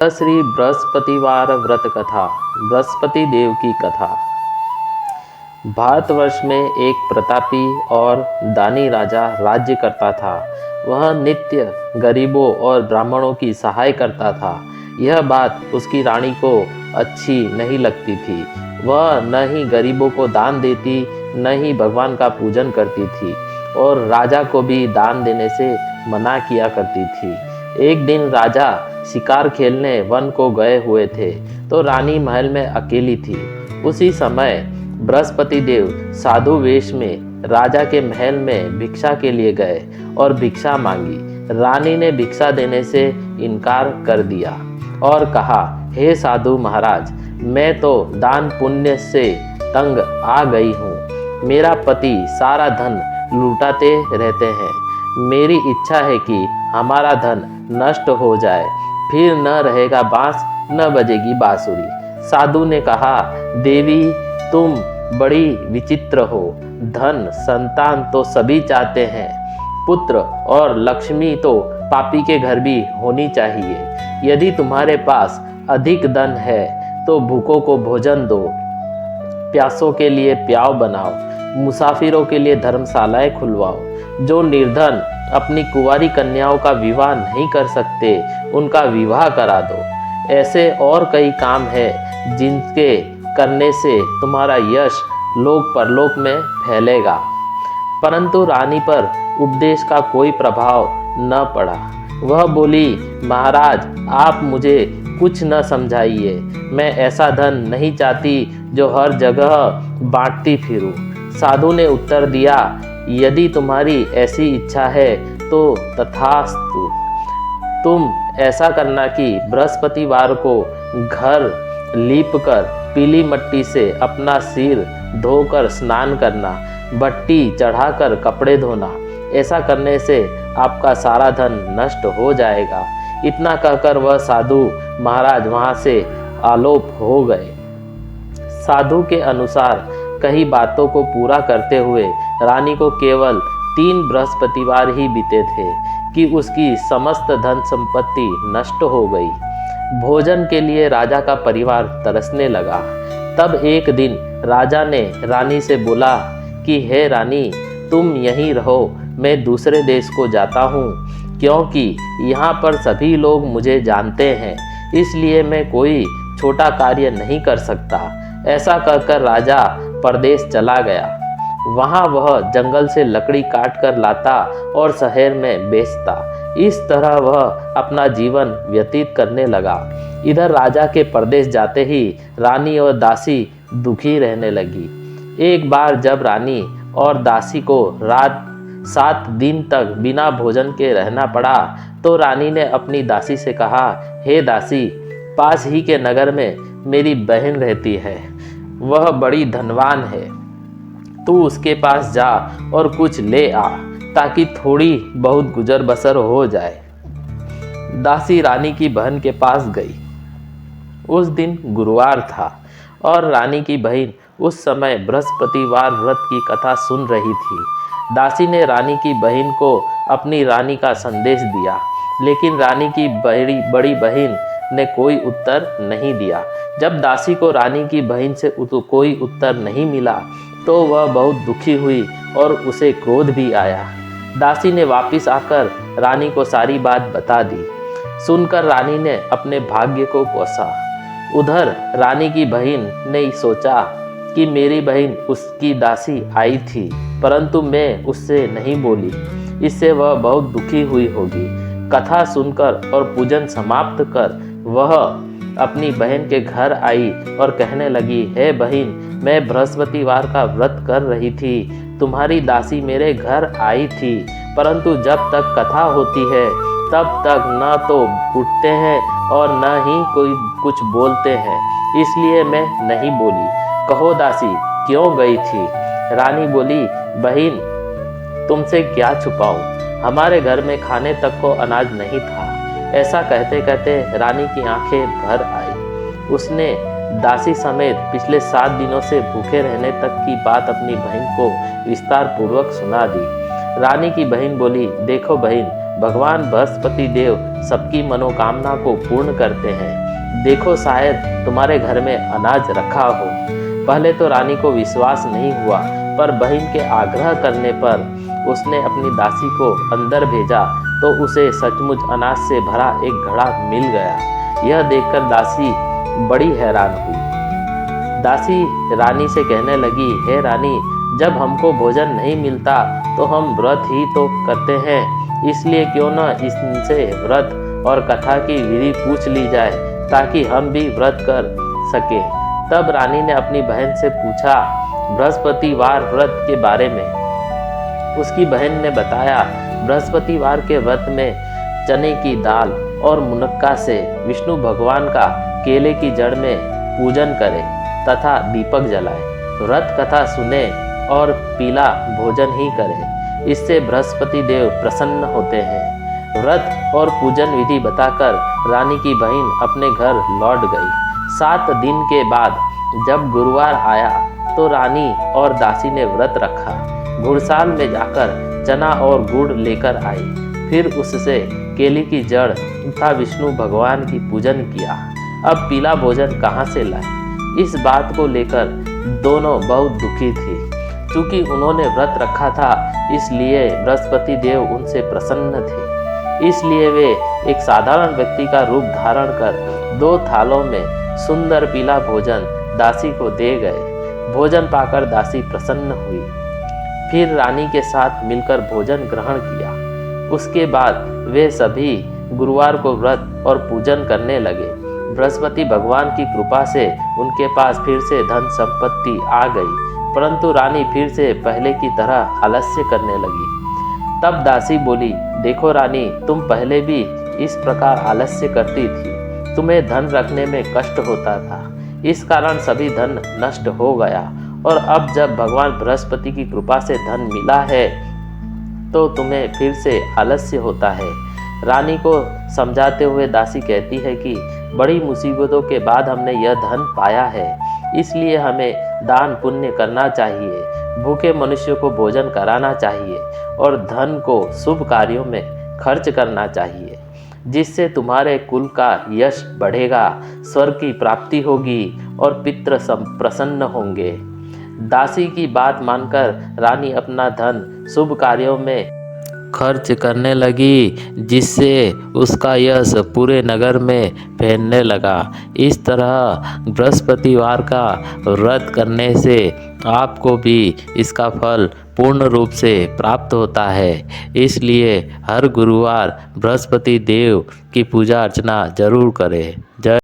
श्री बृहस्पतिवार व्रत कथा। बृहस्पति देव की कथा। भारतवर्ष में एक प्रतापी और दानी राजा राज्य करता था। वह नित्य गरीबों और ब्राह्मणों की सहाय करता था। यह बात उसकी रानी को अच्छी नहीं लगती थी। वह न ही गरीबों को दान देती, न ही भगवान का पूजन करती थी और राजा को भी दान देने से मना किया करती थी। एक दिन राजा शिकार खेलने वन को गए हुए थे तो रानी महल में अकेली थी। उसी समय बृहस्पति देव साधु वेश में राजा के महल में भिक्षा के लिए गए और भिक्षा मांगी। रानी ने भिक्षा देने से इनकार कर दिया और कहा, हे साधु महाराज, मैं तो दान पुण्य से तंग आ गई हूँ। मेरा पति सारा धन लुटाते रहते हैं। मेरी इच्छा है कि हमारा धन नष्ट हो जाए, फिर न रहेगा बांस, न बजेगी बांसुरी। साधु ने कहा, देवी, तुम बड़ी विचित्र हो। धन संतान तो सभी चाहते हैं, पुत्र और लक्ष्मी तो पापी के घर भी होनी चाहिए। यदि तुम्हारे पास अधिक धन है तो भूखों को भोजन दो, प्यासों के लिए प्याव बनाओ, मुसाफिरों के लिए धर्मशालाएं खुलवाओ। जो निर्धन अपनी कुंवारी कन्याओं का विवाह नहीं कर सकते, उनका विवाह करा दो। ऐसे और कई काम हैं जिनके करने से तुम्हारा यश लोक परलोक में फैलेगा। परंतु रानी पर उपदेश का कोई प्रभाव न पड़ा। वह बोली, महाराज, आप मुझे कुछ न समझाइए। मैं ऐसा धन नहीं चाहती जो हर जगह बांटती फिरूं। साधु ने उत्तर दिया, यदि तुम्हारी ऐसी इच्छा है तो तथास्तु। तुम ऐसा करना कि बृहस्पतिवार को घर लीपकर पीली मिट्टी से अपना सिर धोकर स्नान करना, भट्टी चढ़ाकर कपड़े धोना। ऐसा करने से आपका सारा धन नष्ट हो जाएगा। इतना कहकर वह साधु महाराज वहाँ से आलोप हो गए। साधु के अनुसार कई बातों को पूरा करते हुए रानी को केवल 3 बृहस्पतिवार ही बीते थे कि उसकी समस्त धन संपत्ति नष्ट हो गई। भोजन के लिए राजा का परिवार तरसने लगा। तब एक दिन राजा ने रानी से बोला कि हे रानी, तुम यहीं रहो, मैं दूसरे देश को जाता हूँ, क्योंकि यहाँ पर सभी लोग मुझे जानते हैं, इसलिए मैं कोई छोटा कार्य नहीं कर सकता। ऐसा कहकर राजा परदेश चला गया। वहाँ वह जंगल से लकड़ी काट कर लाता और शहर में बेचता। इस तरह वह अपना जीवन व्यतीत करने लगा। इधर राजा के परदेश जाते ही रानी और दासी दुखी रहने लगी। एक बार जब रानी और दासी को रात 7 दिन तक बिना भोजन के रहना पड़ा तो रानी ने अपनी दासी से कहा, हे दासी, पास ही के नगर में मेरी बहन रहती है। वह बड़ी धनवान है। तू उसके पास जा और कुछ ले आ, ताकि थोड़ी बहुत गुजर बसर हो जाए। दासी रानी की बहन के पास गई। उस दिन गुरुवार था और रानी की बहन उस समय बृहस्पतिवार व्रत की कथा सुन रही थी। दासी ने रानी की बहन को अपनी रानी का संदेश दिया, लेकिन रानी की बड़ी बहन ने कोई उत्तर नहीं दिया। जब दासी को रानी की बहन से कोई उत्तर नहीं मिला तो वह बहुत दुखी हुई और उसे क्रोध भी आया। दासी ने वापस आकर रानी को सारी बात बता दी। सुनकर रानी ने अपने भाग्य को कोसा। उधर रानी की बहन ने सोचा कि मेरी बहन उसकी दासी आई थी, परंतु मैं उससे नहीं बोली, इससे वह बहुत दुखी हुई होगी। कथा सुनकर और पूजन समाप्त कर वह अपनी बहन के घर आई और कहने लगी, हे बहन, मैं बृहस्पतिवार का व्रत कर रही थी। तुम्हारी दासी मेरे घर आई थी, परंतु जब तक कथा होती है तब तक न तो उठते हैं और न ही कोई कुछ बोलते हैं, इसलिए मैं नहीं बोली। कहो दासी, क्यों गई थी? रानी बोली, बहन, तुमसे क्या छुपाऊं? हमारे घर में खाने तक को अनाज नहीं था। ऐसा कहते कहते रानी की आंखें भर आई। उसने दासी समेत पिछले 7 दिनों से भूखे रहने तक की बात अपनी बहन को विस्तार पूर्वक सुना दी। रानी की बहन बोली, देखो बहन, भगवान बृहस्पति देव सबकी मनोकामना को पूर्ण करते हैं। देखो शायद तुम्हारे घर में अनाज रखा हो। पहले तो रानी को विश्वास नहीं हुआ, पर बहन के आग्रह करने पर उसने अपनी दासी को अंदर भेजा तो उसे सचमुच अनाज से भरा एक घड़ा मिल गया। यह देखकर दासी बड़ी हैरान हुई। दासी रानी से कहने लगी, हे रानी, जब हमको भोजन नहीं मिलता तो हम व्रत ही तो करते हैं, इसलिए क्यों न इनसे व्रत और कथा की विधि पूछ ली जाए ताकि हम भी व्रत कर सके। तब रानी ने अपनी बहन से पूछा बृहस्पतिवार व्रत के बारे में। उसकी बहन ने बताया, बृहस्पतिवार के व्रत में चने की दाल और मुनक्का से विष्णु भगवान का केले की जड़ में पूजन करें तथा दीपक जलाएं, व्रत कथा सुने और पीला भोजन ही करें, इससे बृहस्पति देव प्रसन्न होते हैं। व्रत और पूजन विधि बताकर रानी की बहन अपने घर लौट गई। 7 दिन के बाद जब गुरुवार आया तो रानी और दासी ने व्रत रखा। घुड़साल में जाकर चना और गुड़ लेकर आई, फिर उससे केले की जड़ तथा विष्णु भगवान की पूजन किया। अब पीला भोजन कहाँ से लाए? इस बात को लेकर दोनों बहुत दुखी थी। क्योंकि उन्होंने व्रत रखा था, इसलिए बृहस्पति देव उनसे प्रसन्न थे। इसलिए वे एक साधारण व्यक्ति का रूप धारण कर 2 थालों में सुंदर पीला भोजन दासी को दे गए। भोजन पाकर दासी प्रसन्न हुई, फिर रानी के साथ मिलकर भोजन ग्रहण किया। उसके बाद वे सभी गुरुवार को व्रत और पूजन करने लगे। बृहस्पति भगवान की कृपा से उनके पास फिर से धन संपत्ति आ गई, परंतु रानी फिर से पहले की तरह आलस्य करने लगी। तब दासी बोली, देखो रानी, तुम पहले भी इस प्रकार आलस्य करती थी, तुम्हें धन रखने में कष्ट होता था, इस कारण सभी धन नष्ट हो गया, और अब जब भगवान बृहस्पति की कृपा से धन मिला है तो तुम्हें फिर से आलस्य होता है। रानी को समझाते हुए दासी कहती है कि बड़ी मुसीबतों के बाद हमने यह धन पाया है, इसलिए हमें दान पुण्य करना चाहिए, भूखे मनुष्य को भोजन कराना चाहिए और धन को शुभ कार्यों में खर्च करना चाहिए, जिससे तुम्हारे कुल का यश बढ़ेगा, स्वर्ग की प्राप्ति होगी और पितृ प्रसन्न होंगे। दासी की बात मानकर रानी अपना धन शुभ कार्यों में खर्च करने लगी, जिससे उसका यश पूरे नगर में फैलने लगा। इस तरह बृहस्पतिवार का व्रत करने से आपको भी इसका फल पूर्ण रूप से प्राप्त होता है। इसलिए हर गुरुवार बृहस्पति देव की पूजा अर्चना जरूर करें। जय